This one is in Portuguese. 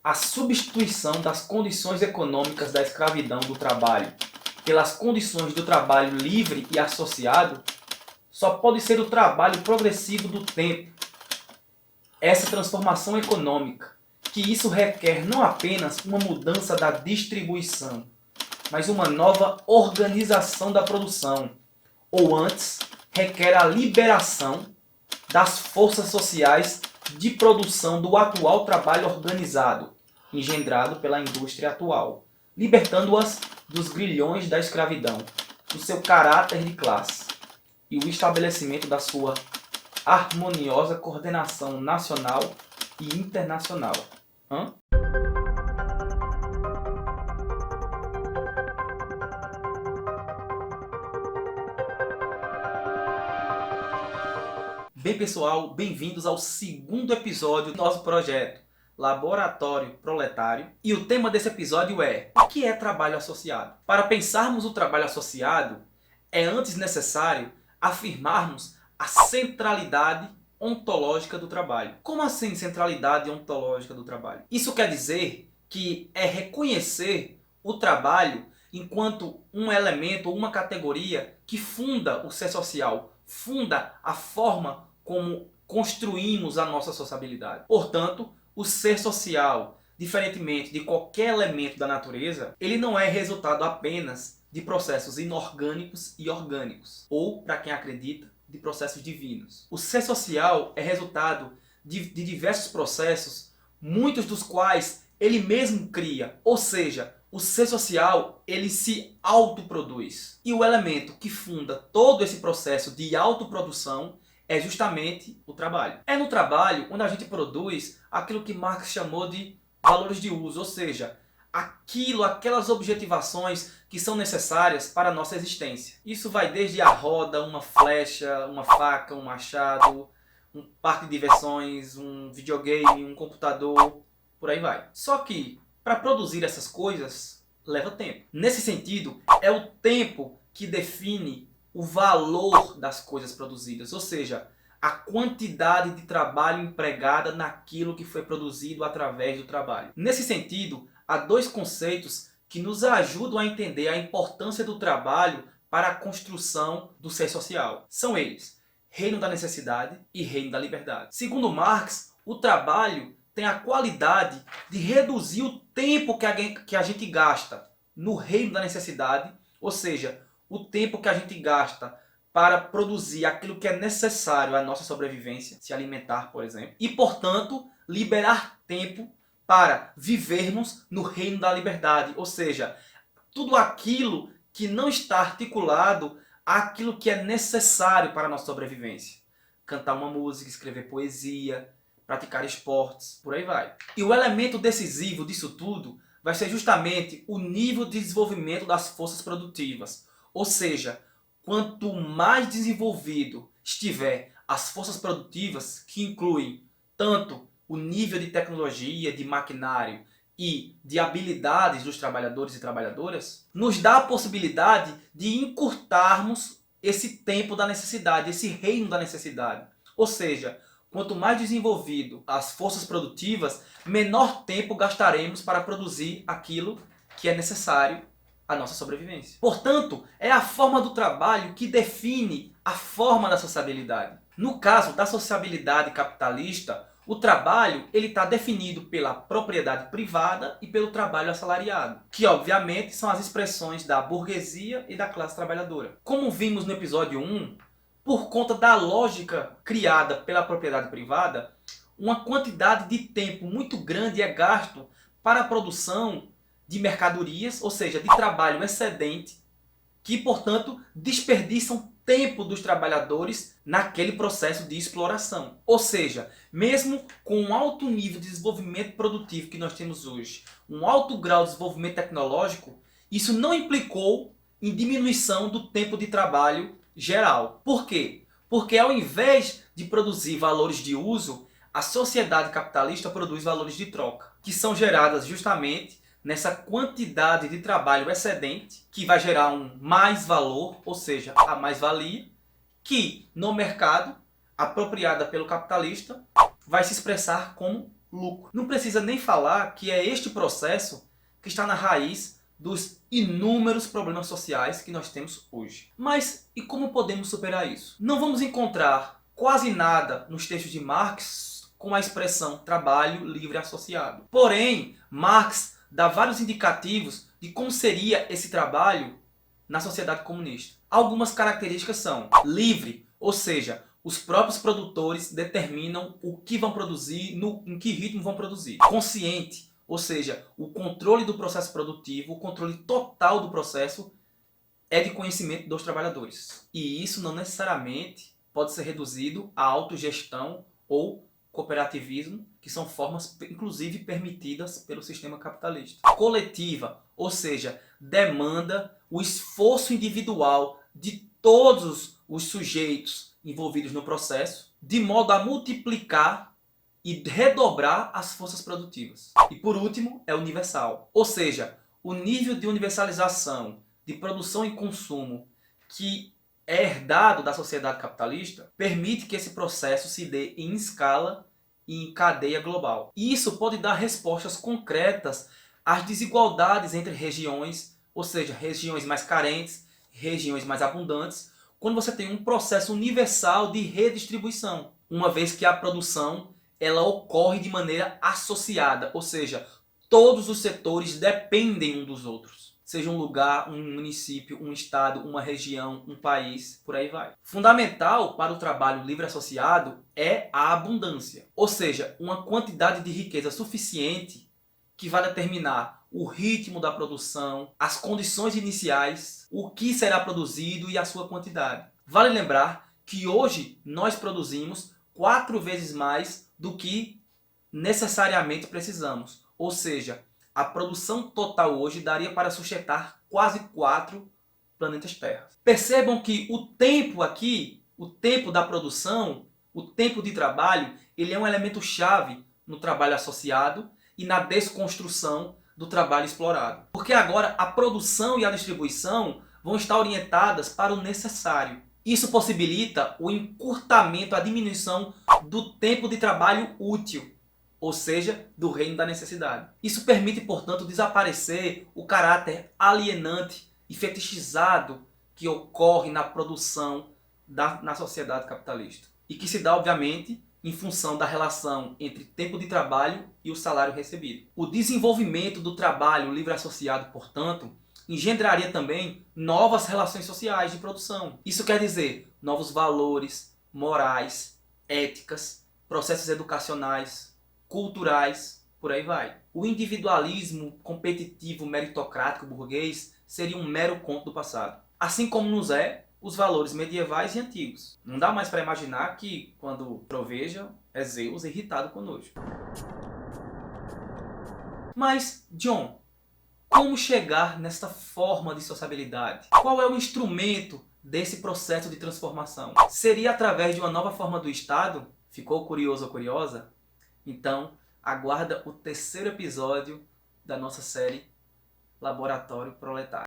a substituição das condições econômicas da escravidão do trabalho pelas condições do trabalho livre e associado só pode ser o trabalho progressivo do tempo. Essa transformação econômica, que isso requer não apenas uma mudança da distribuição, mas uma nova organização da produção, ou antes, requer a liberação das forças sociais de produção do atual trabalho organizado, engendrado pela indústria atual, libertando-as dos grilhões da escravidão, do seu caráter de classe, e o estabelecimento da sua harmoniosa coordenação nacional e internacional. Bem, pessoal, bem-vindos ao segundo episódio do nosso projeto Laboratório Proletário. E o tema desse episódio é: o que é trabalho associado? Para pensarmos o trabalho associado, é antes necessário afirmarmos a centralidade ontológica do trabalho. Como assim centralidade ontológica do trabalho? Isso quer dizer que é reconhecer o trabalho enquanto um elemento ou uma categoria que funda o ser social, funda a forma como construímos a nossa sociabilidade. Portanto, o ser social, diferentemente de qualquer elemento da natureza, ele não é resultado apenas de processos inorgânicos e orgânicos, ou, para quem acredita, de processos divinos. O ser social é resultado de diversos processos, muitos dos quais ele mesmo cria, ou seja, o ser social ele se autoproduz. E o elemento que funda todo esse processo de autoprodução é justamente o trabalho. É no trabalho onde a gente produz aquilo que Marx chamou de valores de uso, ou seja, aquelas objetivações que são necessárias para a nossa existência. Isso vai desde a roda, uma flecha, uma faca, um machado, um parque de diversões, um videogame, um computador, por aí vai. Só que, para produzir essas coisas, leva tempo. Nesse sentido, é o tempo que define o valor das coisas produzidas, ou seja, a quantidade de trabalho empregada naquilo que foi produzido através do trabalho. Nesse sentido, há dois conceitos que nos ajudam a entender a importância do trabalho para a construção do ser social. São eles: reino da necessidade e reino da liberdade. Segundo Marx, o trabalho tem a qualidade de reduzir o tempo que a gente gasta no reino da necessidade, ou seja, o tempo que a gente gasta para produzir aquilo que é necessário à nossa sobrevivência, se alimentar, por exemplo, e, portanto, liberar tempo para vivermos no reino da liberdade, ou seja, tudo aquilo que não está articulado àquilo que é necessário para a nossa sobrevivência. Cantar uma música, escrever poesia, praticar esportes, por aí vai. E o elemento decisivo disso tudo vai ser justamente o nível de desenvolvimento das forças produtivas. Ou seja, quanto mais desenvolvido estiver as forças produtivas, que incluem tanto o nível de tecnologia, de maquinário e de habilidades dos trabalhadores e trabalhadoras, nos dá a possibilidade de encurtarmos esse tempo da necessidade, esse reino da necessidade. Ou seja, quanto mais desenvolvido as forças produtivas, menor tempo gastaremos para produzir aquilo que é necessário à nossa sobrevivência. Portanto, é a forma do trabalho que define a forma da sociabilidade. No caso da sociabilidade capitalista, o trabalho está definido pela propriedade privada e pelo trabalho assalariado, que obviamente são as expressões da burguesia e da classe trabalhadora. Como vimos no episódio 1, por conta da lógica criada pela propriedade privada, uma quantidade de tempo muito grande é gasto para a produção de mercadorias, ou seja, de trabalho excedente, que, portanto, desperdiçam tempo dos trabalhadores naquele processo de exploração. Ou seja, mesmo com um alto nível de desenvolvimento produtivo que nós temos hoje, um alto grau de desenvolvimento tecnológico, isso não implicou em diminuição do tempo de trabalho geral. Por quê? Porque ao invés de produzir valores de uso, a sociedade capitalista produz valores de troca, que são geradas justamente nessa quantidade de trabalho excedente, que vai gerar um mais valor, ou seja, a mais-valia, que no mercado, apropriada pelo capitalista, vai se expressar como lucro. Não precisa nem falar que é este processo que está na raiz dos inúmeros problemas sociais que nós temos hoje. Mas e como podemos superar isso? Não vamos encontrar quase nada nos textos de Marx com a expressão trabalho livre associado. Porém, Marx dá vários indicativos de como seria esse trabalho na sociedade comunista. Algumas características são livre, ou seja, os próprios produtores determinam o que vão produzir, em que ritmo vão produzir. Consciente, ou seja, o controle do processo produtivo, o controle total do processo é de conhecimento dos trabalhadores. E isso não necessariamente pode ser reduzido à autogestão ou cooperativismo, que são formas, inclusive, permitidas pelo sistema capitalista. Coletiva, ou seja, demanda o esforço individual de todos os sujeitos envolvidos no processo, de modo a multiplicar e redobrar as forças produtivas. E por último, é universal. Ou seja, o nível de universalização, de produção e consumo que é herdado da sociedade capitalista, permite que esse processo se dê em escala e em cadeia global. E isso pode dar respostas concretas às desigualdades entre regiões, ou seja, regiões mais carentes, regiões mais abundantes, quando você tem um processo universal de redistribuição, uma vez que a produção ela ocorre de maneira associada, ou seja, todos os setores dependem um dos outros. Seja um lugar, um município, um estado, uma região, um país, por aí vai. Fundamental para o trabalho livre associado é a abundância, ou seja, uma quantidade de riqueza suficiente que vai determinar o ritmo da produção, as condições iniciais, o que será produzido e a sua quantidade. Vale lembrar que hoje nós produzimos 4 vezes mais do que necessariamente precisamos. Ou seja, a produção total hoje daria para sustentar quase 4 planetas Terra. Percebam que o tempo aqui, o tempo da produção, o tempo de trabalho, ele é um elemento chave no trabalho associado e na desconstrução do trabalho explorado. Porque agora a produção e a distribuição vão estar orientadas para o necessário. Isso possibilita o encurtamento, a diminuição do tempo de trabalho útil, ou seja, do reino da necessidade. Isso permite, portanto, desaparecer o caráter alienante e fetichizado que ocorre na produção na sociedade capitalista. E que se dá, obviamente, em função da relação entre tempo de trabalho e o salário recebido. O desenvolvimento do trabalho livre associado, portanto, engendraria também novas relações sociais de produção. Isso quer dizer novos valores, morais, éticas, processos educacionais, culturais, por aí vai. O individualismo competitivo meritocrático burguês seria um mero conto do passado. Assim como nos é os valores medievais e antigos. Não dá mais para imaginar que, quando troveja, é Zeus irritado conosco. Mas, John, como chegar nesta forma de sociabilidade? Qual é o instrumento desse processo de transformação? Seria através de uma nova forma do Estado? Ficou curioso ou curiosa? Então, aguarda o 3º episódio da nossa série Laboratório Proletário.